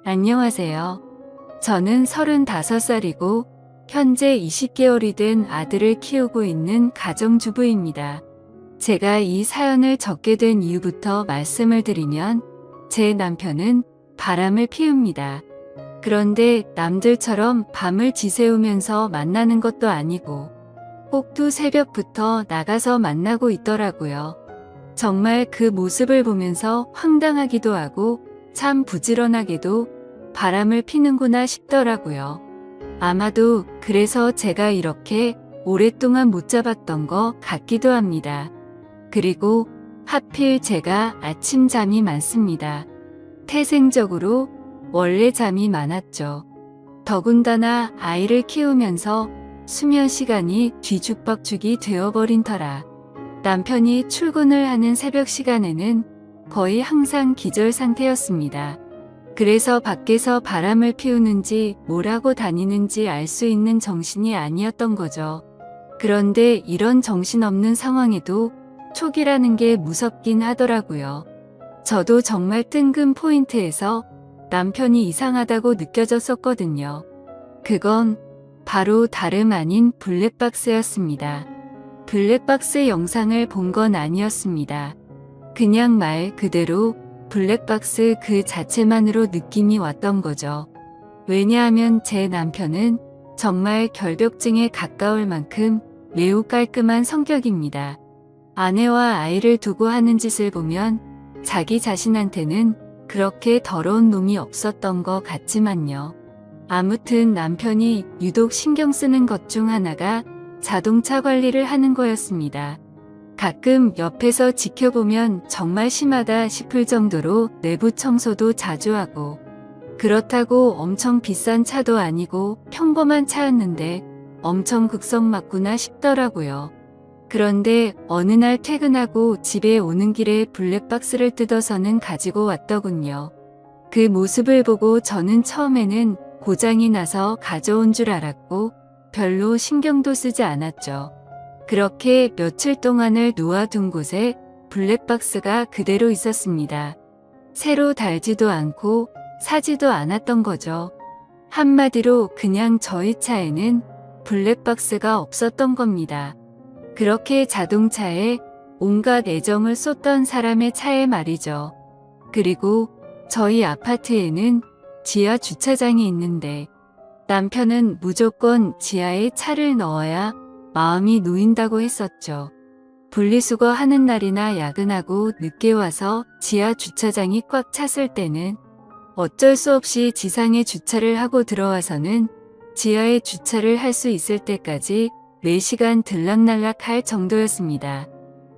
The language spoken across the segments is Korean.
안녕하세요. 저는 35살이고 현재 20개월이 된 아들을 키우고 있는 가정주부입니다. 제가 이 사연을 적게 된 이유부터 말씀을 드리면 제 남편은 바람을 피웁니다. 그런데 남들처럼 밤을 지새우면서 만나는 것도 아니고 꼭두 새벽부터 나가서 만나고 있더라고요. 정말 그 모습을 보면서 황당하기도 하고 참 부지런하게도 바람을 피는구나 싶더라고요. 아마도 그래서 제가 이렇게 오랫동안 못 잡았던 것 같기도 합니다. 그리고 하필 제가 아침 잠이 많습니다. 태생적으로 원래 잠이 많았죠. 더군다나 아이를 키우면서 수면 시간이 뒤죽박죽이 되어버린 터라 남편이 출근을 하는 새벽 시간에는 거의 항상 기절 상태였습니다. 그래서 밖에서 바람을 피우는지 뭘 하고 다니는지 알 수 있는 정신이 아니었던 거죠. 그런데 이런 정신없는 상황에도 촉이라는 게 무섭긴 하더라고요. 저도 정말 뜬금 포인트에서 남편이 이상하다고 느껴졌었거든요. 그건 바로 다름 아닌 블랙박스였습니다. 블랙박스 영상을 본 건 아니었습니다. 그냥 말 그대로 블랙박스 그 자체만으로 느낌이 왔던 거죠. 왜냐하면 제 남편은 정말 결벽증에 가까울 만큼 매우 깔끔한 성격입니다. 아내와 아이를 두고 하는 짓을 보면 자기 자신한테는 그렇게 더러운 놈이 없었던 것 같지만요. 아무튼 남편이 유독 신경 쓰는 것 중 하나가 자동차 관리를 하는 거였습니다. 가끔 옆에서 지켜보면 정말 심하다 싶을 정도로 내부 청소도 자주 하고 그렇다고 엄청 비싼 차도 아니고 평범한 차였는데 엄청 극성 맞구나 싶더라고요. 그런데 어느 날 퇴근하고 집에 오는 길에 블랙박스를 뜯어서는 가지고 왔더군요. 그 모습을 보고 저는 처음에는 고장이 나서 가져온 줄 알았고 별로 신경도 쓰지 않았죠. 그렇게 며칠 동안을 놓아둔 곳에 블랙박스가 그대로 있었습니다. 새로 달지도 않고 사지도 않았던 거죠. 한마디로 그냥 저희 차에는 블랙박스가 없었던 겁니다. 그렇게 자동차에 온갖 애정을 쏟던 사람의 차에 말이죠. 그리고 저희 아파트에는 지하 주차장이 있는데 남편은 무조건 지하에 차를 넣어야 마음이 놓인다고 했었죠. 분리수거 하는 날이나 야근하고 늦게 와서 지하 주차장이 꽉 찼을 때는 어쩔 수 없이 지상에 주차를 하고 들어와서는 지하에 주차를 할 수 있을 때까지 4시간 들락날락 할 정도였습니다.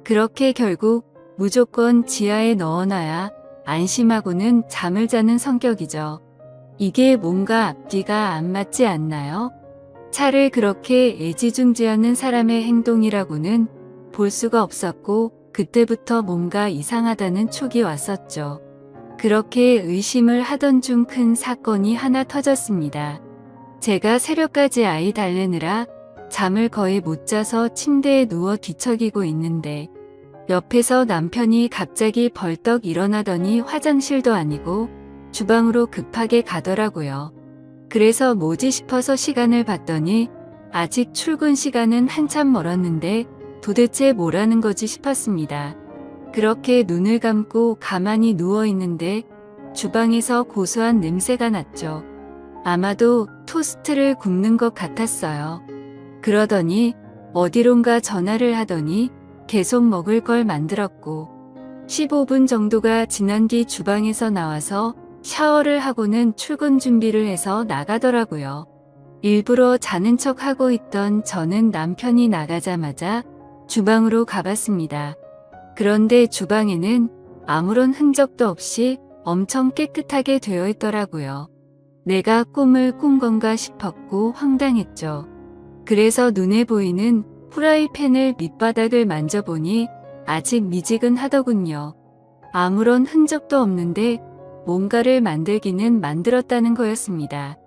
그렇게 결국 무조건 지하에 넣어놔야 안심하고는 잠을 자는 성격이죠. 이게 뭔가 앞뒤가 안 맞지 않나요? 차를 그렇게 애지중지하는 사람의 행동이라고는 볼 수가 없었고 그때부터 뭔가 이상하다는 촉이 왔었죠. 그렇게 의심을 하던 중 큰 사건이 하나 터졌습니다. 제가 새벽까지 아이 달래느라 잠을 거의 못 자서 침대에 누워 뒤척이고 있는데 옆에서 남편이 갑자기 벌떡 일어나더니 화장실도 아니고 주방으로 급하게 가더라고요. 그래서 뭐지 싶어서 시간을 봤더니 아직 출근 시간은 한참 멀었는데 도대체 뭐라는 거지 싶었습니다. 그렇게 눈을 감고 가만히 누워 있는데 주방에서 고소한 냄새가 났죠. 아마도 토스트를 굽는 것 같았어요. 그러더니 어디론가 전화를 하더니 계속 먹을 걸 만들었고 15분 정도가 지난 뒤 주방에서 나와서 샤워를 하고는 출근 준비를 해서 나가더라고요. 일부러 자는 척 하고 있던 저는 남편이 나가자마자 주방으로 가봤습니다. 그런데 주방에는 아무런 흔적도 없이 엄청 깨끗하게 되어 있더라고요. 내가 꿈을 꾼 건가 싶었고 황당했죠. 그래서 눈에 보이는 프라이팬을 밑바닥을 만져보니 아직 미지근하더군요. 아무런 흔적도 없는데 뭔가를 만들기는 만들었다는 거였습니다.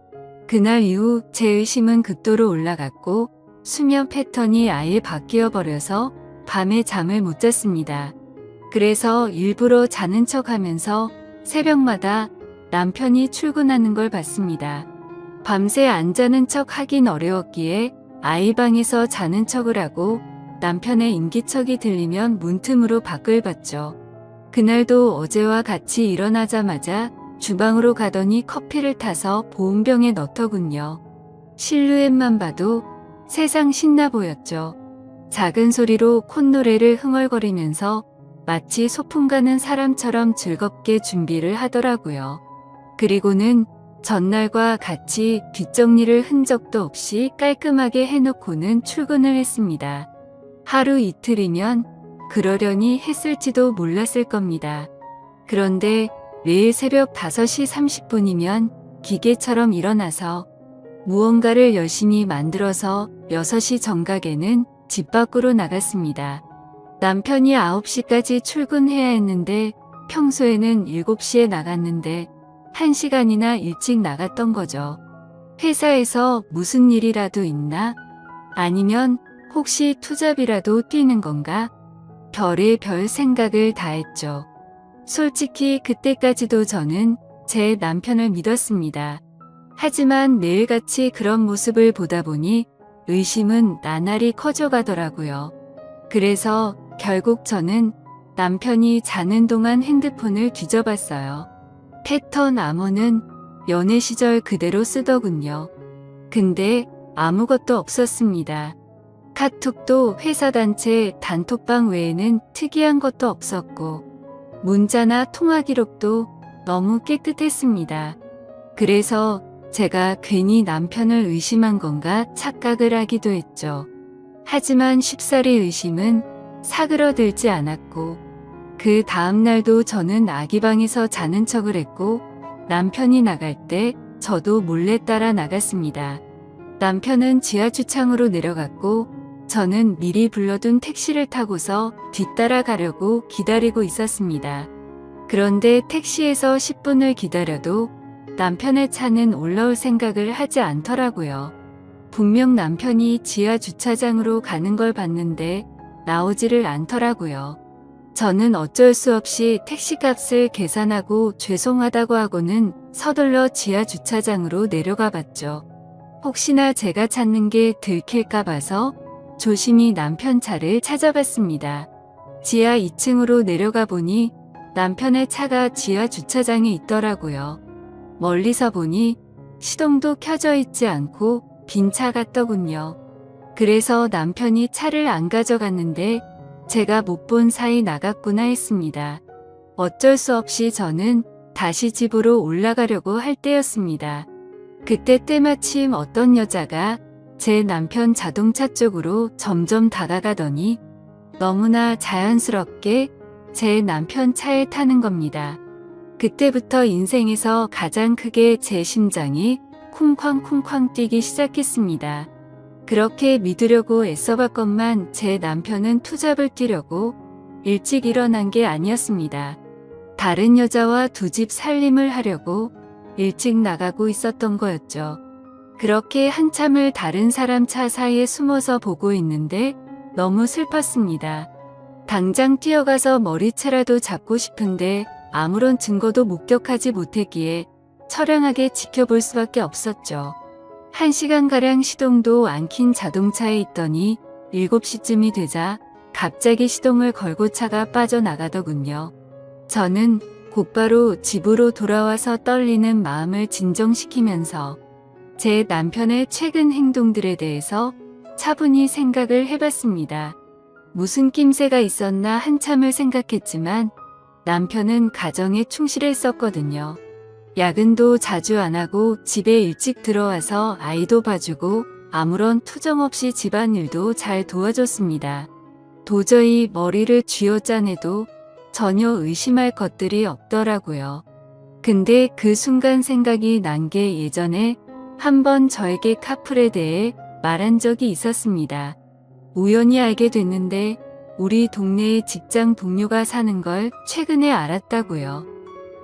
그날 이후 제 의심은 극도로 올라갔고 수면 패턴이 아예 바뀌어 버려서 밤에 잠을 못 잤습니다. 그래서 일부러 자는 척 하면서 새벽마다 남편이 출근하는 걸 봤습니다. 밤새 안 자는 척 하긴 어려웠기에 아이 방에서 자는 척을 하고 남편의 인기척이 들리면 문틈으로 밖을 봤죠. 그날도 어제와 같이 일어나자마자 주방으로 가더니 커피를 타서 보온병에 넣더군요. 실루엣만 봐도 세상 신나 보였죠. 작은 소리로 콧노래를 흥얼거리면서 마치 소풍 가는 사람처럼 즐겁게 준비를 하더라고요. 그리고는 전날과 같이 뒷정리를 흔적도 없이 깔끔하게 해놓고는 출근을 했습니다. 하루 이틀이면 그러려니 했을지도 몰랐을 겁니다. 그런데 매일 새벽 5시 30분이면 기계처럼 일어나서 무언가를 열심히 만들어서 6시 정각에는 집 밖으로 나갔습니다. 남편이 9시까지 출근해야 했는데 평소에는 7시에 나갔는데 1시간이나 일찍 나갔던 거죠. 회사에서 무슨 일이라도 있나? 아니면 혹시 투잡이라도 뛰는 건가? 별의별 생각을 다 했죠. 솔직히 그때까지도 저는 제 남편을 믿었습니다. 하지만 매일같이 그런 모습을 보다 보니 의심은 나날이 커져가더라고요. 그래서 결국 저는 남편이 자는 동안 핸드폰을 뒤져봤어요. 패턴 암호는 연애 시절 그대로 쓰더군요. 근데 아무것도 없었습니다. 카톡도 회사 단체 단톡방 외에는 특이한 것도 없었고 문자나 통화 기록도 너무 깨끗했습니다. 그래서 제가 괜히 남편을 의심한 건가 착각을 하기도 했죠. 하지만 쉽사리 의심은 사그러들지 않았고 그 다음날도 저는 아기 방에서 자는 척을 했고 남편이 나갈 때 저도 몰래 따라 나갔습니다. 남편은 지하 주차장으로 내려갔고 저는 미리 불러둔 택시를 타고서 뒤따라 가려고 기다리고 있었습니다. 그런데 택시에서 10분을 기다려도 남편의 차는 올라올 생각을 하지 않더라고요. 분명 남편이 지하 주차장으로 가는 걸 봤는데 나오지를 않더라고요. 저는 어쩔 수 없이 택시값을 계산하고 죄송하다고 하고는 서둘러 지하 주차장으로 내려가 봤죠. 혹시나 제가 찾는 게 들킬까 봐서 조심히 남편 차를 찾아봤습니다. 지하 2층으로 내려가 보니 남편의 차가 지하 주차장에 있더라고요. 멀리서 보니 시동도 켜져 있지 않고 빈 차 같더군요. 그래서 남편이 차를 안 가져갔는데 제가 못 본 사이 나갔구나 했습니다. 어쩔 수 없이 저는 다시 집으로 올라가려고 할 때였습니다. 그때 때마침 어떤 여자가 제 남편 자동차 쪽으로 점점 다가가더니 너무나 자연스럽게 제 남편 차에 타는 겁니다. 그때부터 인생에서 가장 크게 제 심장이 쿵쾅쿵쾅 뛰기 시작했습니다. 그렇게 믿으려고 애써봤건만 제 남편은 투잡을 뛰려고 일찍 일어난 게 아니었습니다. 다른 여자와 두 집 살림을 하려고 일찍 나가고 있었던 거였죠. 그렇게 한참을 다른 사람 차 사이에 숨어서 보고 있는데 너무 슬펐습니다. 당장 뛰어가서 머리채라도 잡고 싶은데 아무런 증거도 목격하지 못했기에 처량하게 지켜볼 수밖에 없었죠. 1시간가량 시동도 안 킨 자동차에 있더니 7시쯤이 되자 갑자기 시동을 걸고 차가 빠져나가더군요. 저는 곧바로 집으로 돌아와서 떨리는 마음을 진정시키면서 제 남편의 최근 행동들에 대해서 차분히 생각을 해봤습니다. 무슨 낌새가 있었나 한참을 생각했지만 남편은 가정에 충실했었거든요. 야근도 자주 안 하고 집에 일찍 들어와서 아이도 봐주고 아무런 투정 없이 집안일도 잘 도와줬습니다. 도저히 머리를 쥐어짜내도 전혀 의심할 것들이 없더라고요. 근데 그 순간 생각이 난 게 예전에 한번 저에게 카풀에 대해 말한 적이 있었습니다. 우연히 알게 됐는데 우리 동네에 직장 동료가 사는 걸 최근에 알았다고요.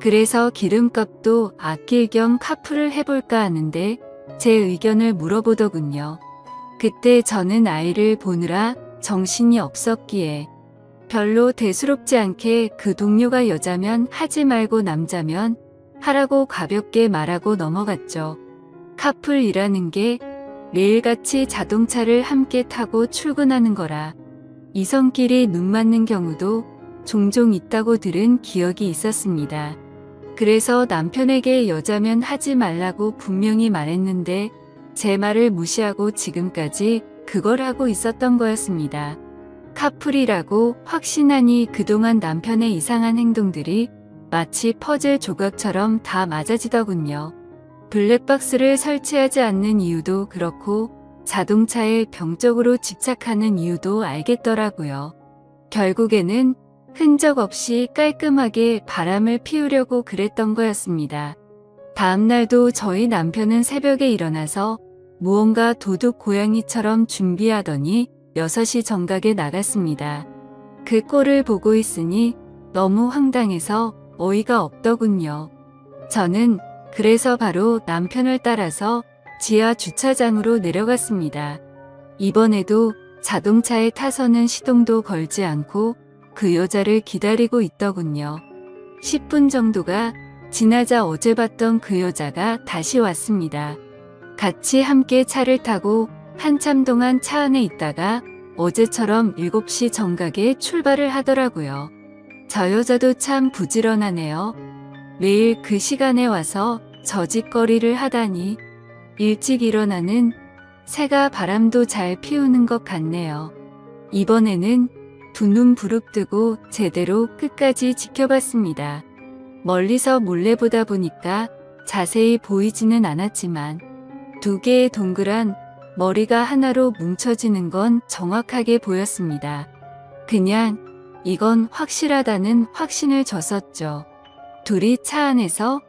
그래서 기름값도 아낄 겸 카풀을 해볼까 하는데 제 의견을 물어보더군요. 그때 저는 아이를 보느라 정신이 없었기에 별로 대수롭지 않게 그 동료가 여자면 하지 말고 남자면 하라고 가볍게 말하고 넘어갔죠. 카풀이라는 게 매일같이 자동차를 함께 타고 출근하는 거라 이성끼리 눈 맞는 경우도 종종 있다고 들은 기억이 있었습니다. 그래서 남편에게 여자면 하지 말라고 분명히 말했는데 제 말을 무시하고 지금까지 그걸 하고 있었던 거였습니다. 카풀이라고 확신하니 그동안 남편의 이상한 행동들이 마치 퍼즐 조각처럼 다 맞아지더군요. 블랙박스를 설치하지 않는 이유도 그렇고 자동차에 병적으로 집착하는 이유도 알겠더라고요. 결국에는 흔적 없이 깔끔하게 바람을 피우려고 그랬던 거였습니다. 다음날도 저희 남편은 새벽에 일어나서 무언가 도둑 고양이처럼 준비하더니 6시 정각에 나갔습니다. 그 꼴을 보고 있으니 너무 황당해서 어이가 없더군요. 저는 그래서 바로 남편을 따라서 지하 주차장으로 내려갔습니다. 이번에도 자동차에 타서는 시동도 걸지 않고 그 여자를 기다리고 있더군요. 10분 정도가 지나자 어제 봤던 그 여자가 다시 왔습니다. 같이 함께 차를 타고 한참 동안 차 안에 있다가 어제처럼 7시 정각에 출발을 하더라고요. 저 여자도 참 부지런하네요. 매일 그 시간에 와서 저짓거리를 하다니 일찍 일어나는 새가 바람도 잘 피우는 것 같네요. 이번에는 두 눈 부릅뜨고 제대로 끝까지 지켜봤습니다. 멀리서 몰래 보다 보니까 자세히 보이지는 않았지만 두 개의 동그란 머리가 하나로 뭉쳐지는 건 정확하게 보였습니다. 그냥 이건 확실하다는 확신을 줬었죠. 둘이 차 안에서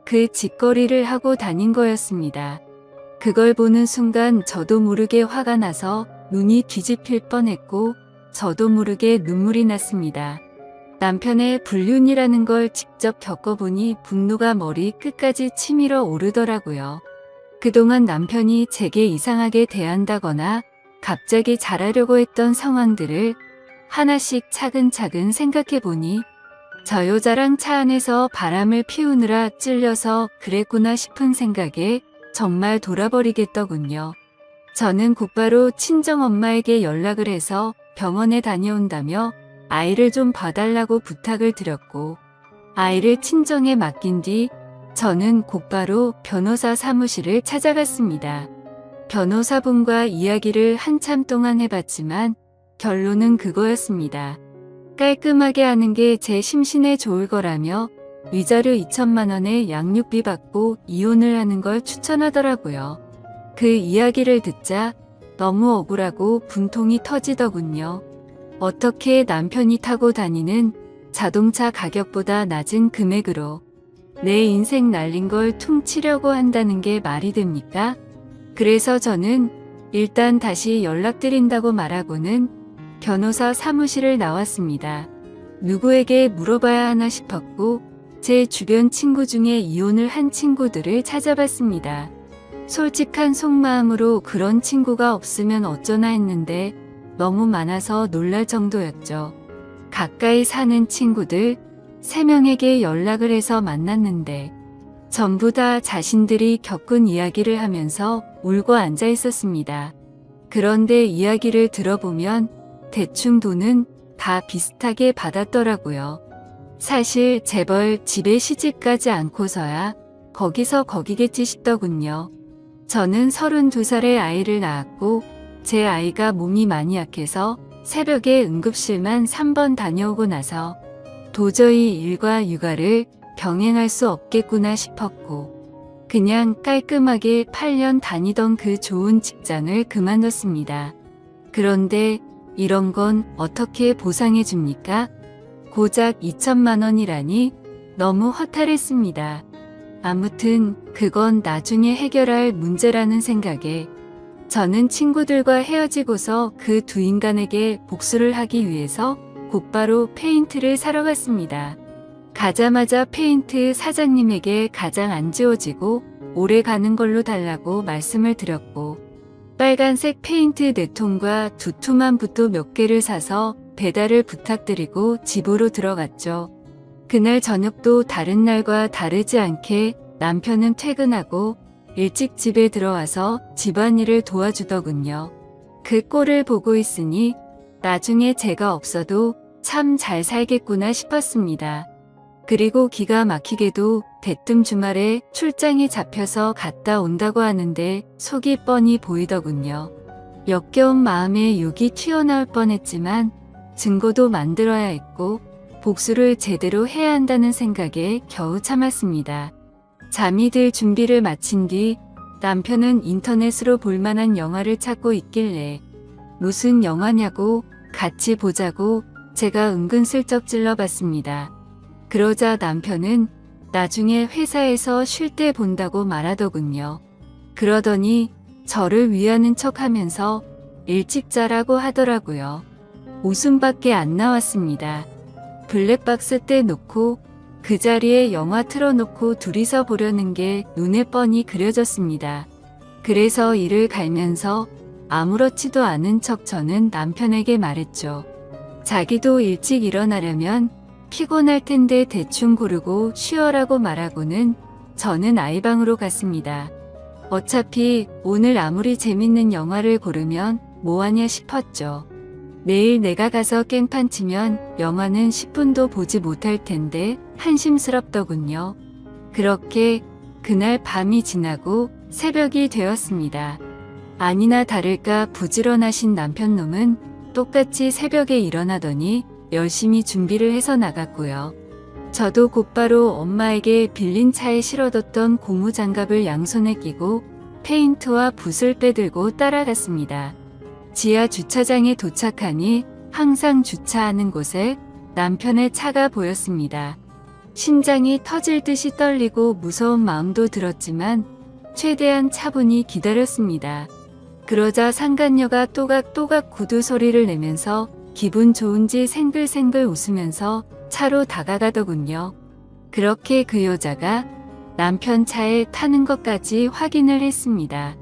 그 짓거리를 하고 다닌 거였습니다. 그걸 보는 순간 저도 모르게 화가 나서 눈이 뒤집힐 뻔했고 저도 모르게 눈물이 났습니다. 남편의 불륜이라는 걸 직접 겪어보니 분노가 머리 끝까지 치밀어 오르더라고요. 그동안 남편이 제게 이상하게 대한다거나 갑자기 잘하려고 했던 상황들을 하나씩 차근차근 생각해보니 저 여자랑 차 안에서 바람을 피우느라 찔려서 그랬구나 싶은 생각에 정말 돌아버리겠더군요. 저는 곧바로 친정엄마에게 연락을 해서 병원에 다녀온다며 아이를 좀 봐달라고 부탁을 드렸고 아이를 친정에 맡긴 뒤 저는 곧바로 변호사 사무실을 찾아갔습니다. 변호사분과 이야기를 한참 동안 해봤지만 결론은 그거였습니다. 깔끔하게 하는 게 제 심신에 좋을 거라며 위자료 2천만 원의 양육비 받고 이혼을 하는 걸 추천하더라고요. 그 이야기를 듣자 너무 억울하고 분통이 터지더군요. 어떻게 남편이 타고 다니는 자동차 가격보다 낮은 금액으로 내 인생 날린 걸 퉁치려고 한다는 게 말이 됩니까? 그래서 저는 일단 다시 연락드린다고 말하고는 변호사 사무실을 나왔습니다. 누구에게 물어봐야 하나 싶었고 제 주변 친구 중에 이혼을 한 친구들을 찾아봤습니다. 솔직한 속마음으로 그런 친구가 없으면 어쩌나 했는데 너무 많아서 놀랄 정도였죠. 가까이 사는 친구들 3명에게 연락을 해서 만났는데 전부 다 자신들이 겪은 이야기를 하면서 울고 앉아 있었습니다. 그런데 이야기를 들어보면 대충 돈은 다 비슷하게 받았더라고요. 사실 재벌 집에 시집가지 않고서야 거기서 거기겠지 싶더군요. 저는 32살에 아이를 낳았고 제 아이가 몸이 많이 약해서 새벽에 응급실만 3번 다녀오고 나서 도저히 일과 육아를 병행할 수 없겠구나 싶었고 그냥 깔끔하게 8년 다니던 그 좋은 직장을 그만뒀습니다. 그런데 이런 건 어떻게 보상해 줍니까? 고작 2천만 원이라니 너무 허탈했습니다. 아무튼 그건 나중에 해결할 문제라는 생각에 저는 친구들과 헤어지고서 그 두 인간에게 복수를 하기 위해서 곧바로 페인트를 사러 갔습니다. 가자마자 페인트 사장님에게 가장 안 지워지고 오래 가는 걸로 달라고 말씀을 드렸고 빨간색 페인트 4통과 두툼한 붓도 몇 개를 사서 배달을 부탁드리고 집으로 들어갔죠. 그날 저녁도 다른 날과 다르지 않게 남편은 퇴근하고 일찍 집에 들어와서 집안일을 도와주더군요. 그 꼴을 보고 있으니 나중에 제가 없어도 참 잘 살겠구나 싶었습니다. 그리고 기가 막히게도 대뜸 주말에 출장이 잡혀서 갔다 온다고 하는데 속이 뻔히 보이더군요. 역겨운 마음에 욕이 튀어나올 뻔했지만 증거도 만들어야 했고 복수를 제대로 해야 한다는 생각에 겨우 참았습니다. 잠이 들 준비를 마친 뒤 남편은 인터넷으로 볼만한 영화를 찾고 있길래 무슨 영화냐고 같이 보자고 제가 은근슬쩍 찔러봤습니다. 그러자 남편은 나중에 회사에서 쉴 때 본다고 말하더군요. 그러더니 저를 위하는 척 하면서 일찍 자라고 하더라고요. 웃음밖에 안 나왔습니다. 블랙박스 떼놓고 그 자리에 영화 틀어놓고 둘이서 보려는 게 눈에 뻔히 그려졌습니다. 그래서 이를 갈면서 아무렇지도 않은 척 저는 남편에게 말했죠. 자기도 일찍 일어나려면 피곤할 텐데 대충 고르고 쉬어라고 말하고는 저는 아이방으로 갔습니다. 어차피 오늘 아무리 재밌는 영화를 고르면 뭐하냐 싶었죠. 내일 내가 가서 깽판 치면 영화는 10분도 보지 못할 텐데 한심스럽더군요. 그렇게 그날 밤이 지나고 새벽이 되었습니다. 아니나 다를까 부지런하신 남편놈은 똑같이 새벽에 일어나더니 열심히 준비를 해서 나갔고요. 저도 곧바로 엄마에게 빌린 차에 실어뒀던 고무장갑을 양손에 끼고 페인트와 붓을 빼들고 따라갔습니다. 지하 주차장에 도착하니 항상 주차하는 곳에 남편의 차가 보였습니다. 심장이 터질 듯이 떨리고 무서운 마음도 들었지만 최대한 차분히 기다렸습니다. 그러자 상간녀가 또각또각 구두 소리를 내면서 기분 좋은지 생글생글 웃으면서 차로 다가가더군요. 그렇게 그 여자가 남편 차에 타는 것까지 확인을 했습니다.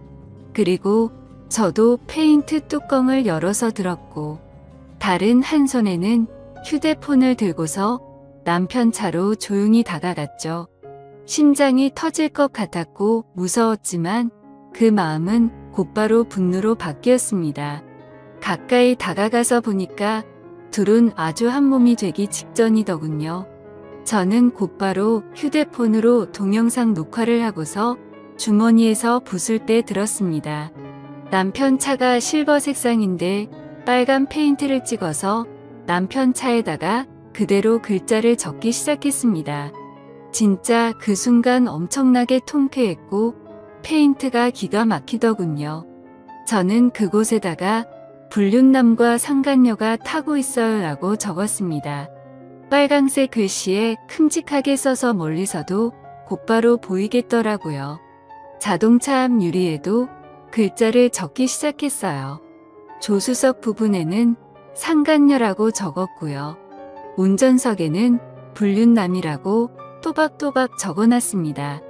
그리고 저도 페인트 뚜껑을 열어서 들었고 다른 한 손에는 휴대폰을 들고서 남편 차로 조용히 다가갔죠. 심장이 터질 것 같았고 무서웠지만 그 마음은 곧바로 분노로 바뀌었습니다. 가까이 다가가서 보니까 둘은 아주 한 몸이 되기 직전이더군요. 저는 곧바로 휴대폰으로 동영상 녹화를 하고서 주머니에서 붓을 빼 들었습니다. 남편 차가 실버 색상인데 빨간 페인트를 찍어서 남편 차에다가 그대로 글자를 적기 시작했습니다. 진짜 그 순간 엄청나게 통쾌했고 페인트가 기가 막히더군요. 저는 그곳에다가 불륜남과 상간녀가 타고 있어요 라고 적었습니다. 빨강색 글씨에 큼직하게 써서 멀리서도 곧바로 보이겠더라고요. 자동차 앞 유리에도 글자를 적기 시작했어요. 조수석 부분에는 상간녀라고 적었고요. 운전석에는 불륜남이라고 또박또박 적어놨습니다.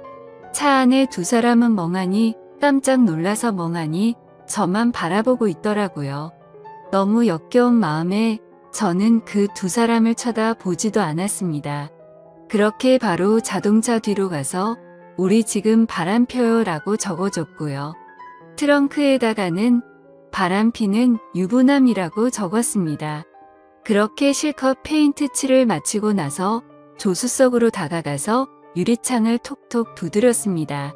차 안에 두 사람은 멍하니 깜짝 놀라서 멍하니 저만 바라보고 있더라고요. 너무 역겨운 마음에 저는 그 두 사람을 쳐다보지도 않았습니다. 그렇게 바로 자동차 뒤로 가서 우리 지금 바람 펴요 라고 적어줬고요. 트렁크에다가는 바람피는 유부남이라고 적었습니다. 그렇게 실컷 페인트 칠을 마치고 나서 조수석으로 다가가서 유리창을 톡톡 두드렸습니다.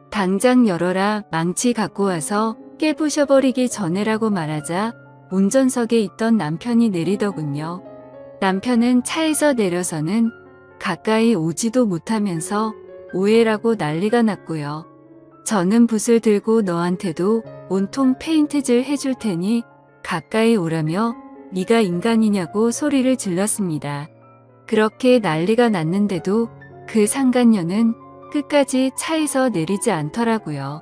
당장 열어라, 망치 갖고 와서 깨부셔버리기 전에라고 말하자 운전석에 있던 남편이 내리더군요. 남편은 차에서 내려서는 가까이 오지도 못하면서 오해라고 난리가 났고요. 저는 붓을 들고 너한테도 온통 페인트질 해줄 테니 가까이 오라며 네가 인간이냐고 소리를 질렀습니다. 그렇게 난리가 났는데도 그 상간녀는 끝까지 차에서 내리지 않더라고요.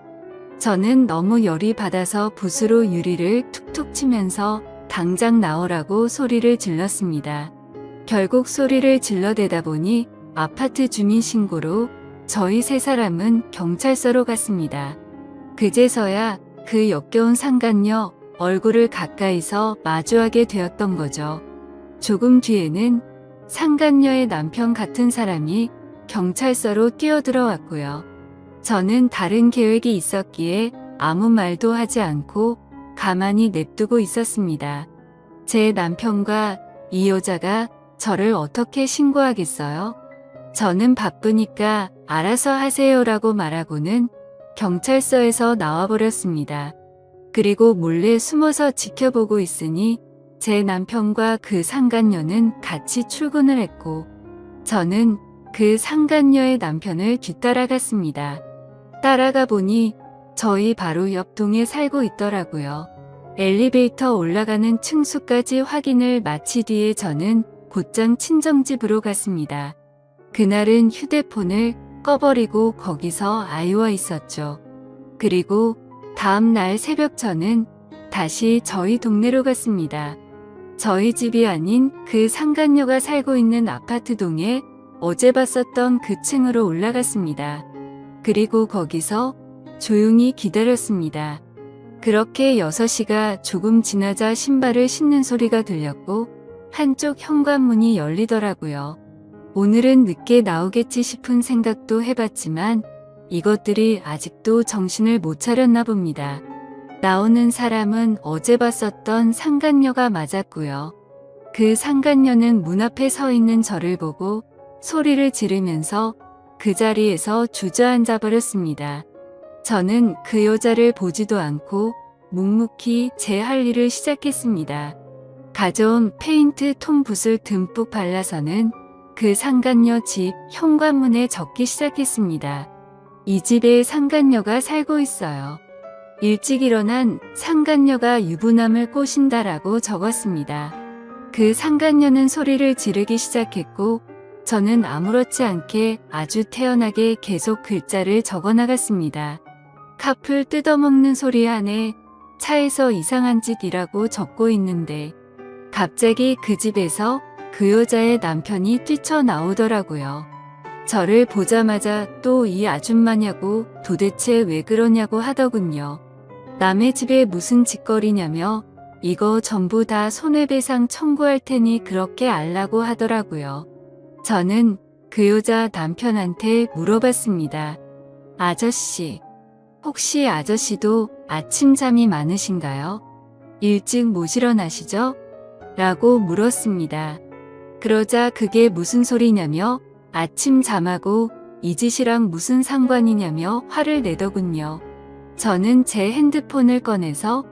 저는 너무 열이 받아서 붓으로 유리를 툭툭 치면서 당장 나오라고 소리를 질렀습니다. 결국 소리를 질러대다 보니 아파트 주민 신고로 저희 세 사람은 경찰서로 갔습니다. 그제서야 그 역겨운 상간녀 얼굴을 가까이서 마주하게 되었던 거죠. 조금 뒤에는 상간녀의 남편 같은 사람이 경찰서로 뛰어들어왔고요. 저는 다른 계획이 있었기에 아무 말도 하지 않고 가만히 냅두고 있었습니다. 제 남편과 이 여자가 저를 어떻게 신고하겠어요? 저는 바쁘니까 알아서 하세요라고 말하고는 경찰서에서 나와버렸습니다. 그리고 몰래 숨어서 지켜보고 있으니 제 남편과 그 상간녀는 같이 출근을 했고 저는 그 상간녀의 남편을 뒤따라갔습니다. 따라가 보니 저희 바로 옆 동에 살고 있더라고요. 엘리베이터 올라가는 층수까지 확인을 마치 뒤에 저는 곧장 친정집으로 갔습니다. 그날은 휴대폰을 꺼버리고 거기서 아이와 있었죠. 그리고 다음 날 새벽 저는 다시 저희 동네로 갔습니다. 저희 집이 아닌 그 상간녀가 살고 있는 아파트 동에 어제 봤었던 그 층으로 올라갔습니다. 그리고 거기서 조용히 기다렸습니다. 그렇게 6시가 조금 지나자 신발을 신는 소리가 들렸고 한쪽 현관문이 열리더라고요. 오늘은 늦게 나오겠지 싶은 생각도 해봤지만 이것들이 아직도 정신을 못 차렸나 봅니다. 나오는 사람은 어제 봤었던 상간녀가 맞았고요. 그 상간녀는 문 앞에 서 있는 저를 보고 소리를 지르면서 그 자리에서 주저앉아 버렸습니다. 저는 그 여자를 보지도 않고 묵묵히 제 할 일을 시작했습니다. 가져온 페인트 톤붓을 듬뿍 발라서는 그 상간녀 집 현관문에 적기 시작했습니다. 이 집에 상간녀가 살고 있어요. 일찍 일어난 상간녀가 유부남을 꼬신다라고 적었습니다. 그 상간녀는 소리를 지르기 시작했고 저는 아무렇지 않게 아주 태연하게 계속 글자를 적어나갔습니다. 카풀 뜯어먹는 소리 안에 차에서 이상한 짓이라고 적고 있는데 갑자기 그 집에서 그 여자의 남편이 뛰쳐나오더라고요. 저를 보자마자 또 이 아줌마냐고 도대체 왜 그러냐고 하더군요. 남의 집에 무슨 짓거리냐며 이거 전부 다 손해배상 청구할 테니 그렇게 알라고 하더라고요. 저는 그 여자 남편한테 물어봤습니다. 아저씨, 혹시 아저씨도 아침 잠이 많으신가요? 일찍 못 일어나시죠? 라고 물었습니다. 그러자 그게 무슨 소리냐며 아침 잠하고 이 짓이랑 무슨 상관이냐며 화를 내더군요. 저는 제 핸드폰을 꺼내서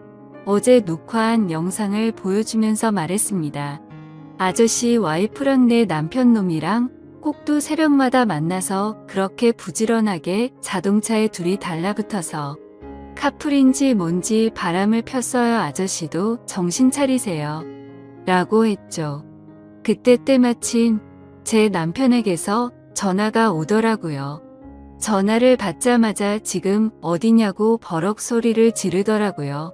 어제 녹화한 영상을 보여주면서 말했습니다. 아저씨 와이프랑 내 남편 놈이랑 꼭두 새벽마다 만나서 그렇게 부지런하게 자동차에 둘이 달라붙어서 카풀인지 뭔지 바람을 폈어요. 아저씨도 정신 차리세요. 라고 했죠. 그때 때마침 제 남편에게서 전화가 오더라고요. 전화를 받자마자 지금 어디냐고 버럭 소리를 지르더라고요.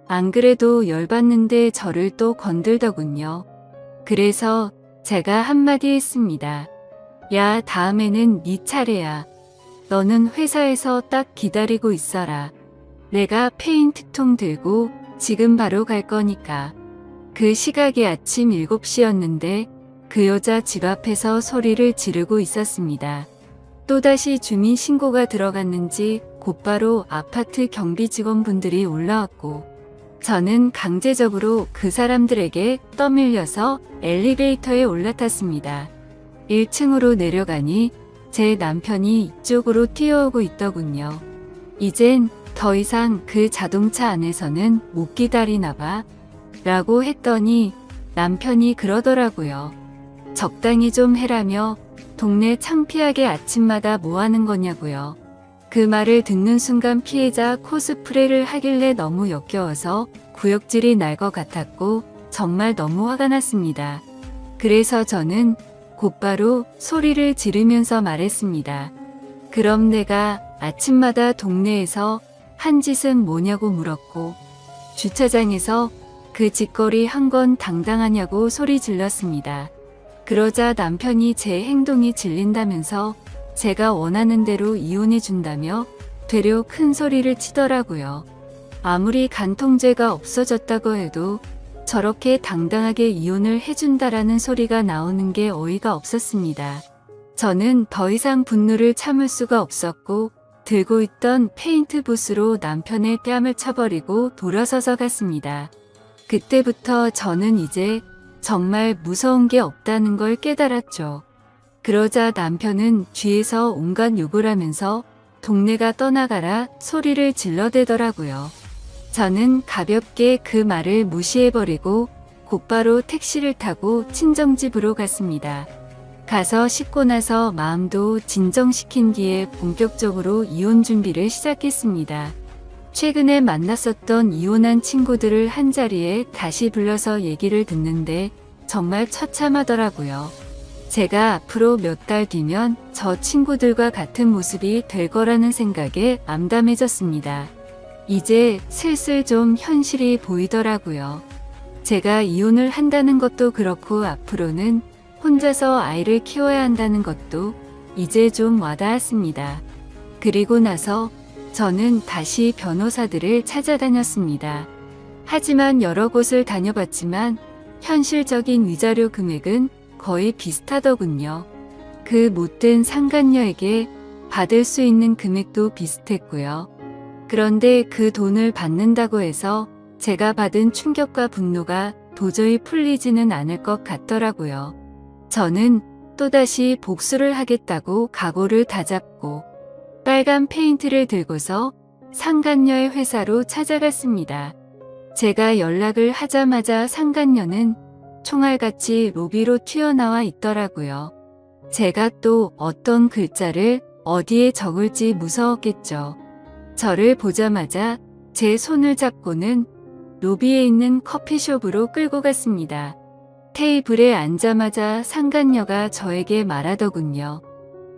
안 그래도 열받는데 저를 또 건들더군요. 그래서 제가 한마디 했습니다. 야, 다음에는 네 차례야. 너는 회사에서 딱 기다리고 있어라. 내가 페인트통 들고 지금 바로 갈 거니까. 그 시각이 아침 7시였는데 그 여자 집 앞에서 소리를 지르고 있었습니다. 또다시 주민신고가 들어갔는지 곧바로 아파트 경비 직원분들이 올라왔고 저는 강제적으로 그 사람들에게 떠밀려서 엘리베이터에 올라탔습니다. 1층으로 내려가니 제 남편이 이쪽으로 뛰어오고 있더군요. 이젠 더 이상 그 자동차 안에서는 못 기다리나 봐 라고 했더니 남편이 그러더라고요. 적당히 좀 해라며 동네 창피하게 아침마다 뭐 하는 거냐고요. 그 말을 듣는 순간 피해자 코스프레를 하길래 너무 역겨워서 구역질이 날 것 같았고 정말 너무 화가 났습니다. 그래서 저는 곧바로 소리를 지르면서 말했습니다. 그럼 내가 아침마다 동네에서 한 짓은 뭐냐고 물었고 주차장에서 그 짓거리 한 건 당당하냐고 소리 질렀습니다. 그러자 남편이 제 행동이 질린다면서 제가 원하는 대로 이혼해 준다며 되려 큰 소리를 치더라고요. 아무리 간통죄가 없어졌다고 해도 저렇게 당당하게 이혼을 해준다라는 소리가 나오는 게 어이가 없었습니다. 저는 더 이상 분노를 참을 수가 없었고 들고 있던 페인트 붓으로 남편의 뺨을 쳐버리고 돌아서서 갔습니다. 그때부터 저는 이제 정말 무서운 게 없다는 걸 깨달았죠. 그러자 남편은 뒤에서 온갖 욕을 하면서 동네가 떠나가라 소리를 질러대더라고요. 저는 가볍게 그 말을 무시해버리고 곧바로 택시를 타고 친정집으로 갔습니다. 가서 씻고 나서 마음도 진정시킨 뒤에 본격적으로 이혼 준비를 시작했습니다. 최근에 만났었던 이혼한 친구들을 한자리에 다시 불러서 얘기를 듣는데 정말 처참하더라고요. 제가 앞으로 몇 달 뒤면 저 친구들과 같은 모습이 될 거라는 생각에 암담해졌습니다. 이제 슬슬 좀 현실이 보이더라고요. 제가 이혼을 한다는 것도 그렇고 앞으로는 혼자서 아이를 키워야 한다는 것도 이제 좀 와닿았습니다. 그리고 나서 저는 다시 변호사들을 찾아다녔습니다. 하지만 여러 곳을 다녀봤지만 현실적인 위자료 금액은 거의 비슷하더군요. 그 못된 상간녀에게 받을 수 있는 금액도 비슷했고요. 그런데 그 돈을 받는다고 해서 제가 받은 충격과 분노가 도저히 풀리지는 않을 것 같더라고요. 저는 또다시 복수를 하겠다고 각오를 다잡고 빨간 페인트를 들고서 상간녀의 회사로 찾아갔습니다. 제가 연락을 하자마자 상간녀는 총알같이 로비로 튀어나와 있더라고요. 제가 또 어떤 글자를 어디에 적을지 무서웠겠죠. 저를 보자마자 제 손을 잡고는 로비에 있는 커피숍으로 끌고 갔습니다. 테이블에 앉자마자 상간녀가 저에게 말하더군요.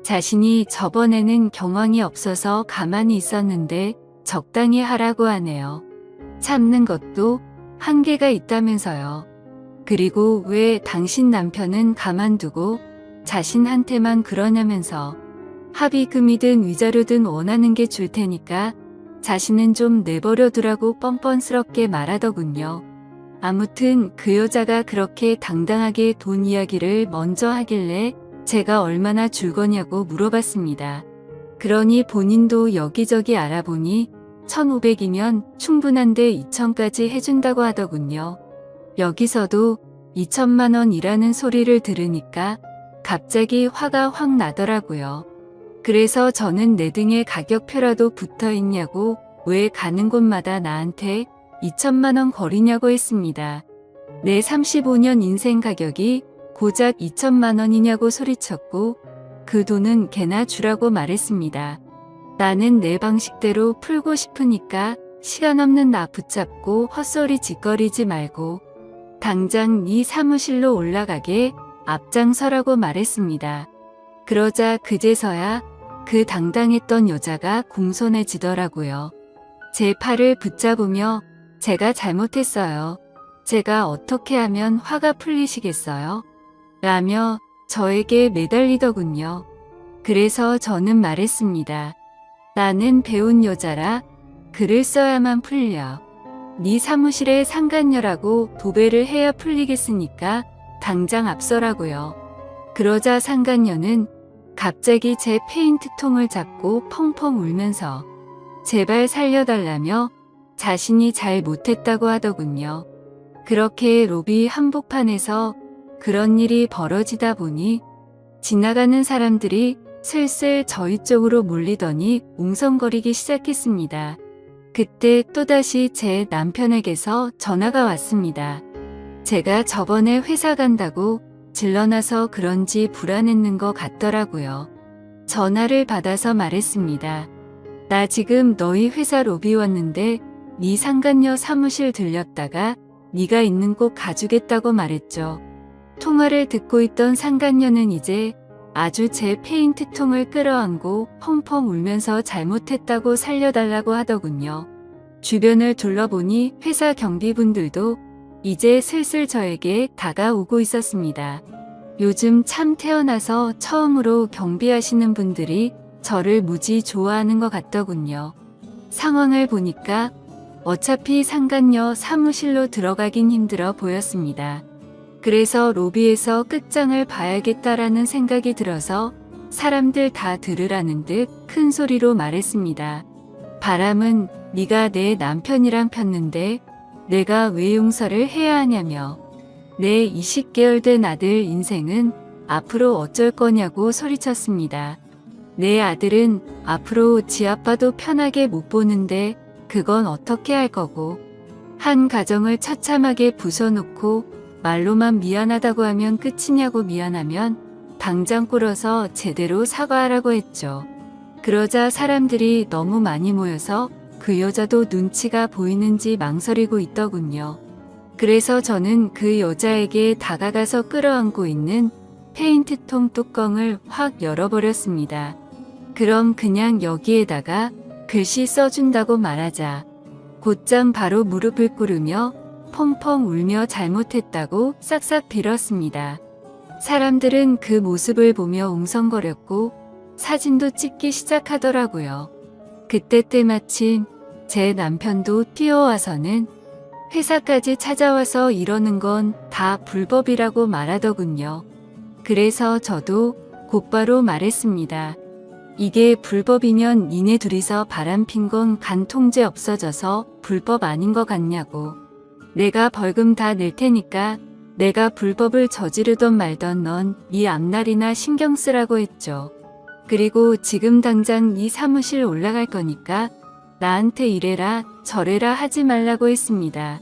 자신이 저번에는 경황이 없어서 가만히 있었는데 적당히 하라고 하네요. 참는 것도 한계가 있다면서요. 그리고 왜 당신 남편은 가만두고 자신한테만 그러냐면서 합의금이든 위자료든 원하는 게 줄 테니까 자신은 좀 내버려 두라고 뻔뻔스럽게 말하더군요. 아무튼 그 여자가 그렇게 당당하게 돈 이야기를 먼저 하길래 제가 얼마나 줄 거냐고 물어봤습니다. 그러니 본인도 여기저기 알아보니 1,500이면 충분한데 2,000까지 해준다고 하더군요. 여기서도 2천만 원이라는 소리를 들으니까 갑자기 화가 확 나더라고요. 그래서 저는 내 등에 가격표라도 붙어 있냐고 왜 가는 곳마다 나한테 2천만 원 거리냐고 했습니다. 내 35년 인생 가격이 고작 2천만 원이냐고 소리쳤고 그 돈은 걔나 주라고 말했습니다. 나는 내 방식대로 풀고 싶으니까 시간 없는 나 붙잡고 헛소리 짓거리지 말고 당장 네 사무실로 올라가게 앞장서라고 말했습니다. 그러자 그제서야 그 당당했던 여자가 공손해지더라고요. 제 팔을 붙잡으며 제가 잘못했어요. 제가 어떻게 하면 화가 풀리시겠어요? 라며 저에게 매달리더군요. 그래서 저는 말했습니다. 나는 배운 여자라 글을 써야만 풀려. 네 사무실에 상간녀라고 도배를 해야 풀리겠으니까 당장 앞서라고요. 그러자 상간녀는 갑자기 제 페인트통을 잡고 펑펑 울면서 제발 살려달라며 자신이 잘 못했다고 하더군요. 그렇게 로비 한복판에서 그런 일이 벌어지다 보니 지나가는 사람들이 슬슬 저희 쪽으로 몰리더니 웅성거리기 시작했습니다. 그때 또다시 제 남편에게서 전화가 왔습니다. 제가 저번에 회사 간다고 질러놔서 그런지 불안했는 것 같더라고요. 전화를 받아서 말했습니다. 나 지금 너희 회사 로비 왔는데 네 상간녀 사무실 들렸다가 네가 있는 곳 가주겠다고 말했죠. 통화를 듣고 있던 상간녀는 이제 아주 제 페인트통을 끌어안고 펑펑 울면서 잘못했다고 살려달라고 하더군요. 주변을 둘러보니 회사 경비분들도 이제 슬슬 저에게 다가오고 있었습니다. 요즘 참 태어나서 처음으로 경비하시는 분들이 저를 무지 좋아하는 것 같더군요. 상황을 보니까 어차피 상간녀 사무실로 들어가긴 힘들어 보였습니다. 그래서 로비에서 끝장을 봐야겠다라는 생각이 들어서 사람들 다 들으라는 듯 큰 소리로 말했습니다. 바람은 네가 내 남편이랑 폈는데 내가 왜 용서를 해야 하냐며. 내 20개월 된 아들 인생은 앞으로 어쩔 거냐고 소리쳤습니다. 내 아들은 앞으로 지 아빠도 편하게 못 보는데 그건 어떻게 할 거고. 한 가정을 처참하게 부숴놓고 말로만 미안하다고 하면 끝이냐고. 미안하면 당장 꿇어서 제대로 사과하라고 했죠. 그러자 사람들이 너무 많이 모여서 그 여자도 눈치가 보이는지 망설이고 있더군요. 그래서 저는 그 여자에게 다가가서 끌어안고 있는 페인트통 뚜껑을 확 열어버렸습니다. 그럼 그냥 여기에다가 글씨 써준다고 말하자. 곧장 바로 무릎을 꿇으며 펑펑 울며 잘못했다고 싹싹 빌었습니다. 사람들은 그 모습을 보며 웅성거렸고 사진도 찍기 시작하더라고요. 그때 때마침 제 남편도 뛰어와서는 회사까지 찾아와서 이러는 건 다 불법이라고 말하더군요. 그래서 저도 곧바로 말했습니다. 이게 불법이면 니네 둘이서 바람핀 건 간통죄 없어져서 불법 아닌 것 같냐고. 내가 벌금 다 낼 테니까 내가 불법을 저지르던 말던 넌 네 앞날이나 신경 쓰라고 했죠. 그리고 지금 당장 네 사무실 올라갈 거니까 나한테 이래라 저래라 하지 말라고 했습니다.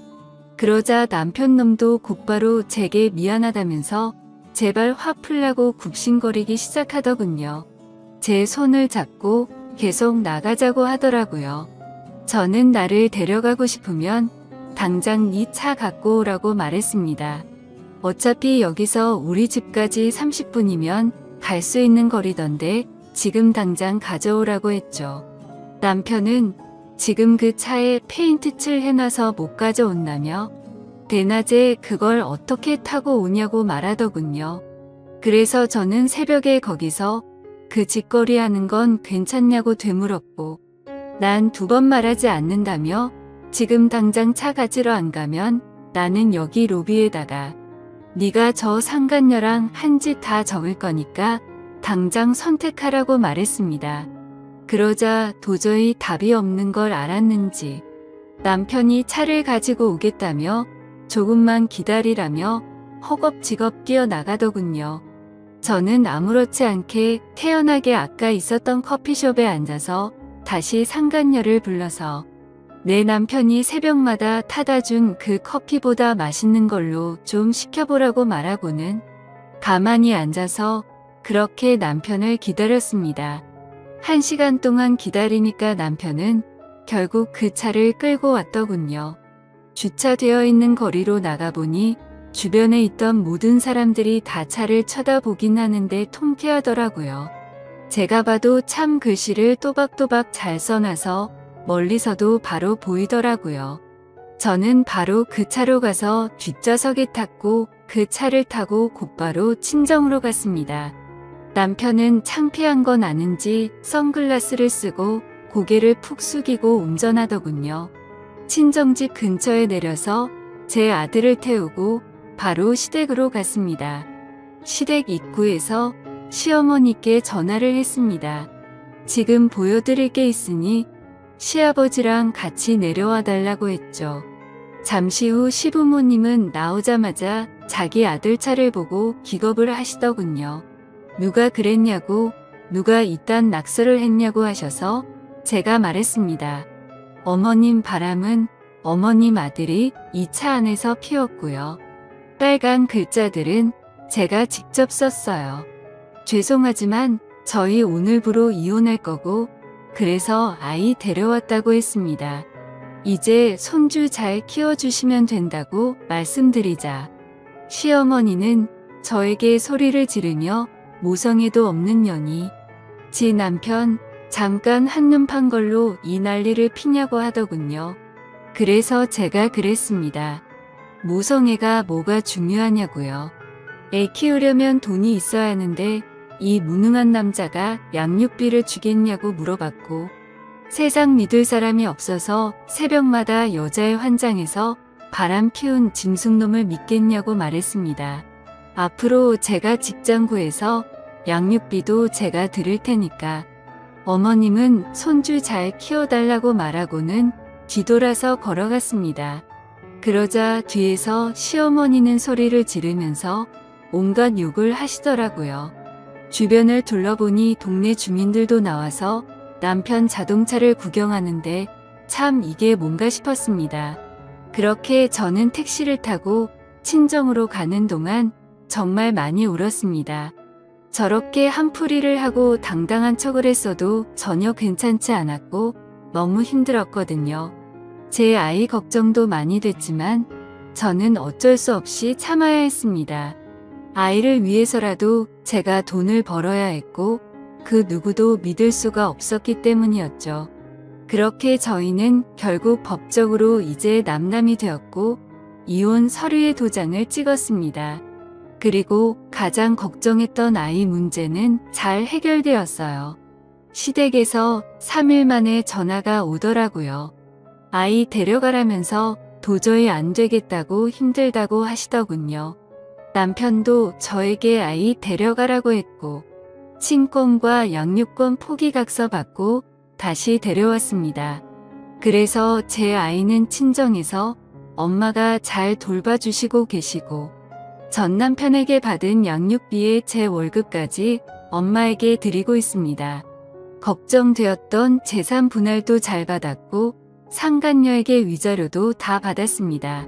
그러자 남편 놈도 곧바로 제게 미안하다면서 제발 화 풀라고 굽신거리기 시작하더군요. 제 손을 잡고 계속 나가자고 하더라고요. 저는 나를 데려가고 싶으면 당장 네 차 갖고 오라고 말했습니다. 어차피 여기서 우리 집까지 30분이면 갈 수 있는 거리던데 지금 당장 가져오라고 했죠. 남편은 지금 그 차에 페인트 칠 해놔서 못 가져온다며 대낮에 그걸 어떻게 타고 오냐고 말하더군요. 그래서 저는 새벽에 거기서 그 짓거리 하는 건 괜찮냐고 되물었고 난 2번 말하지 않는다며 지금 당장 차 가지러 안 가면 나는 여기 로비에다가 네가 저 상간녀랑 한 짓 다 적을 거니까 당장 선택하라고 말했습니다. 그러자 도저히 답이 없는 걸 알았는지 남편이 차를 가지고 오겠다며 조금만 기다리라며 허겁지겁 뛰어나가더군요. 저는 아무렇지 않게 태연하게 아까 있었던 커피숍에 앉아서 다시 상간녀를 불러서 내 남편이 새벽마다 타다 준 그 커피보다 맛있는 걸로 좀 시켜보라고 말하고는 가만히 앉아서 그렇게 남편을 기다렸습니다. 1시간 동안 기다리니까 남편은 결국 그 차를 끌고 왔더군요. 주차되어 있는 거리로 나가보니 주변에 있던 모든 사람들이 다 차를 쳐다보긴 하는데 통쾌하더라고요. 제가 봐도 참 글씨를 또박또박 잘 써놔서 멀리서도 바로 보이더라고요. 저는 바로 그 차로 가서 뒷좌석에 탔고 그 차를 타고 곧바로 친정으로 갔습니다. 남편은 창피한 건 아는지 선글라스를 쓰고 고개를 푹 숙이고 운전하더군요. 친정집 근처에 내려서 제 아들을 태우고 바로 시댁으로 갔습니다. 시댁 입구에서 시어머니께 전화를 했습니다. 지금 보여드릴 게 있으니 시아버지랑 같이 내려와 달라고 했죠. 잠시 후 시부모님은 나오자마자 자기 아들 차를 보고 기겁을 하시더군요. 누가 그랬냐고, 누가 이딴 낙서를 했냐고 하셔서 제가 말했습니다. 어머님 바람은 어머님 아들이 이 차 안에서 피웠고요. 빨간 글자들은 제가 직접 썼어요. 죄송하지만 저희 오늘부로 이혼할 거고 그래서 아이 데려왔다고 했습니다. 이제 손주 잘 키워주시면 된다고 말씀드리자. 시어머니는 저에게 소리를 지르며 모성애도 없는 년이 지 남편 잠깐 한눈 판 걸로 이 난리를 피냐고 하더군요. 그래서 제가 그랬습니다. 모성애가 뭐가 중요하냐고요. 애 키우려면 돈이 있어야 하는데 이 무능한 남자가 양육비를 주겠냐고 물어봤고 세상 믿을 사람이 없어서 새벽마다 여자의 환장해서 바람 피운 짐승놈을 믿겠냐고 말했습니다. 앞으로 제가 직장 구해서 양육비도 제가 드릴 테니까 어머님은 손주 잘 키워달라고 말하고는 뒤돌아서 걸어갔습니다. 그러자 뒤에서 시어머니는 소리를 지르면서 온갖 욕을 하시더라고요. 주변을 둘러보니 동네 주민들도 나와서 남편 자동차를 구경하는데 참 이게 뭔가 싶었습니다. 그렇게 저는 택시를 타고 친정으로 가는 동안 정말 많이 울었습니다. 저렇게 한풀이를 하고 당당한 척을 했어도 전혀 괜찮지 않았고 너무 힘들었거든요. 제 아이 걱정도 많이 됐지만 저는 어쩔 수 없이 참아야 했습니다. 아이를 위해서라도 제가 돈을 벌어야 했고 그 누구도 믿을 수가 없었기 때문이었죠. 그렇게 저희는 결국 법적으로 이제 남남이 되었고 이혼 서류의 도장을 찍었습니다. 그리고 가장 걱정했던 아이 문제는 잘 해결되었어요. 시댁에서 3일 만에 전화가 오더라고요. 아이 데려가라면서 도저히 안 되겠다고 힘들다고 하시더군요. 남편도 저에게 아이 데려가라고 했고 친권과 양육권 포기각서 받고 다시 데려왔습니다. 그래서 제 아이는 친정에서 엄마가 잘 돌봐주시고 계시고 전 남편에게 받은 양육비에 제 월급까지 엄마에게 드리고 있습니다. 걱정되었던 재산 분할도 잘 받았고 상간녀에게 위자료도 다 받았습니다.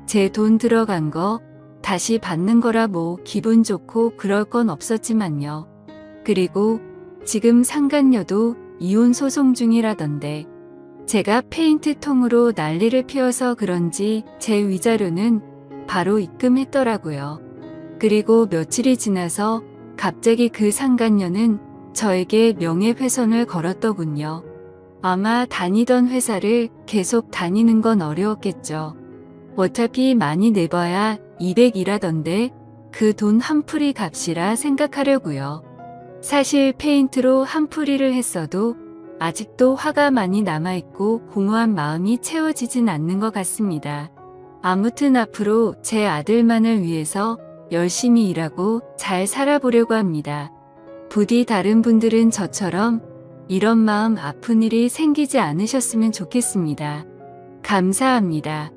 제 돈 들어간 거 다시 받는 거라 뭐 기분 좋고 그럴 건 없었지만요. 그리고 지금 상간녀도 이혼 소송 중이라던데 제가 페인트 통으로 난리를 피워서 그런지 제 위자료는 바로 입금했더라고요. 그리고 며칠이 지나서 갑자기 그 상간녀는 저에게 명예훼손을 걸었더군요. 아마 다니던 회사를 계속 다니는 건 어려웠겠죠. 어차피 많이 내봐야 200이라던데 그 돈 한풀이 값이라 생각하려고요. 사실 페인트로 한풀이를 했어도 아직도 화가 많이 남아있고 공허한 마음이 채워지진 않는 것 같습니다. 아무튼 앞으로 제 아들만을 위해서 열심히 일하고 잘 살아보려고 합니다. 부디 다른 분들은 저처럼 이런 마음 아픈 일이 생기지 않으셨으면 좋겠습니다. 감사합니다.